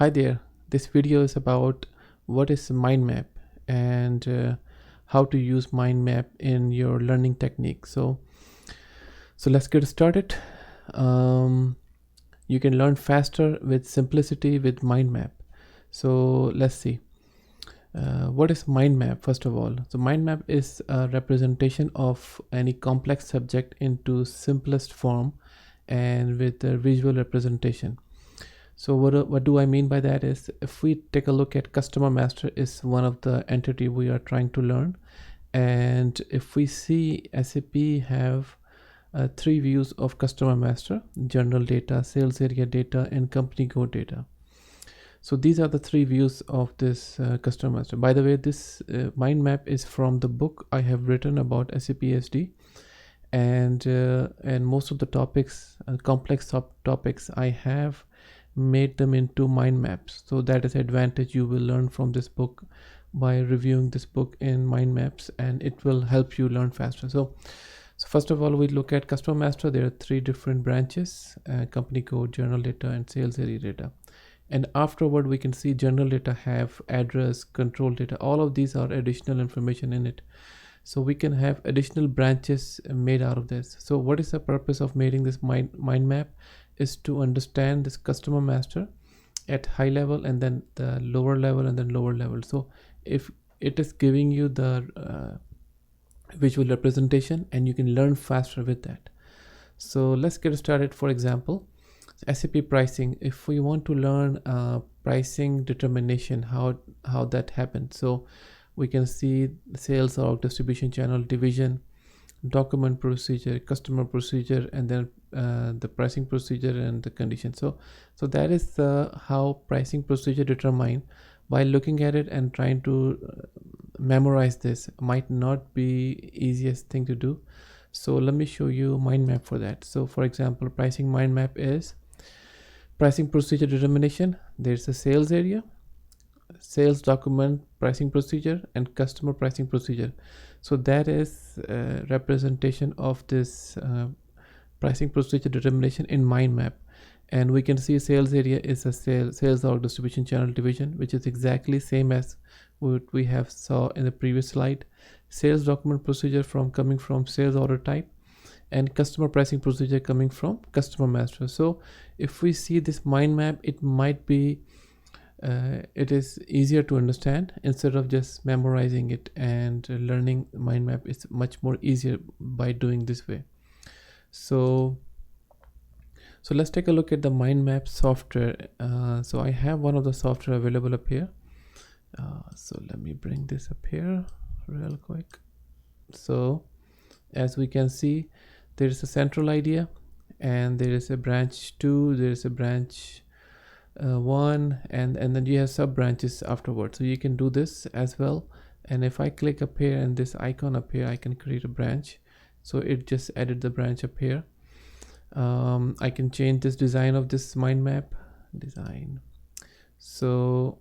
Hi there. This video is about what is mind map and how to use mind map in your learning technique. So let's get started. Um, you can learn faster with simplicity with mind map. So let's see. What is mind map first of all? So mind map is a representation of any complex subject into simplest form and with a visual representation. So what do I mean by that is, if we take a look at customer master is one of the entity we are trying to learn, and if we see SAP have three views of customer master: general data, sales area data, and company code data. So these are the three views of this customer master. By the way, this mind map is from the book I have written about SAP SD, and most of the topics, complex topics, I have made them into mind maps. So that is advantage you will learn from this book by reviewing this book in mind maps, and it will help you learn faster. So first of all, we look at customer master. There are three different branches: company code, general data, and sales area data. And afterward, we can see general data have address, control data. All of these are additional information in it. So we can have additional branches made out of this. So what is the purpose of making this mind map? Is to understand this customer master at high level, and then the lower level, and then lower level. So if it is giving you the visual representation, and you can learn faster with that. So let's get started. For example, SAP pricing. If we want to learn pricing determination, how that happens. So we can see sales org, distribution channel, division, document procedure, customer procedure, and then the pricing procedure and the condition. So that is how pricing procedure determined. By looking at it and trying to memorize this might not be easiest thing to do. So let me show you mind map for that. So for example, pricing mind map is pricing procedure determination. There's a sales area, sales document, pricing procedure, and customer pricing procedure. So that is a representation of this pricing procedure determination in mind map. And we can see sales area is a sales or distribution channel division, which is exactly same as what we have saw in the previous slide. Sales document procedure coming from sales order type, and customer pricing procedure coming from customer master. So if we see this mind map, it might be it is easier to understand instead of just memorizing it, and learning mind map is much more easier by doing this way. So let's take a look at the mind map software. So I have one of the software available up here. So let me bring this up here real quick. So as we can see, there is a central idea, and there is a branch 2, there is a branch 1, and then you have sub branches afterwards. So you can do this as well. And if I click up here and this icon up here, I can create a branch. So it just added the branch up here. I can change this design of this mind map design. So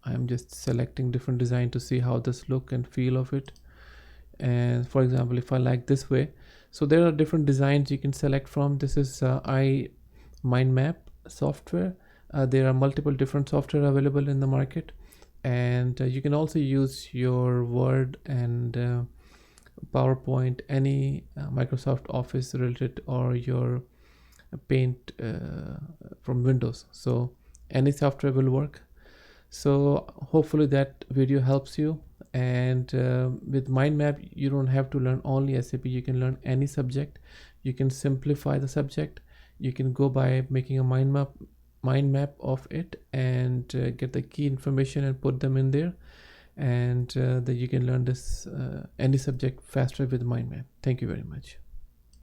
I'm just selecting different design to see how this look and feel of it. And for example, if I like this way, so there are different designs you can select from. This is mind map software. There are multiple different software available in the market, and you can also use your Word and PowerPoint, any Microsoft Office related, or your Paint from Windows. So any software will work. So hopefully that video helps you. And with mind map, you don't have to learn only SAP. You can learn any subject. You can simplify the subject. You can go by making a mind map of it, and get the key information and put them in there, and that you can learn this any subject faster with mind map. Thank you very much.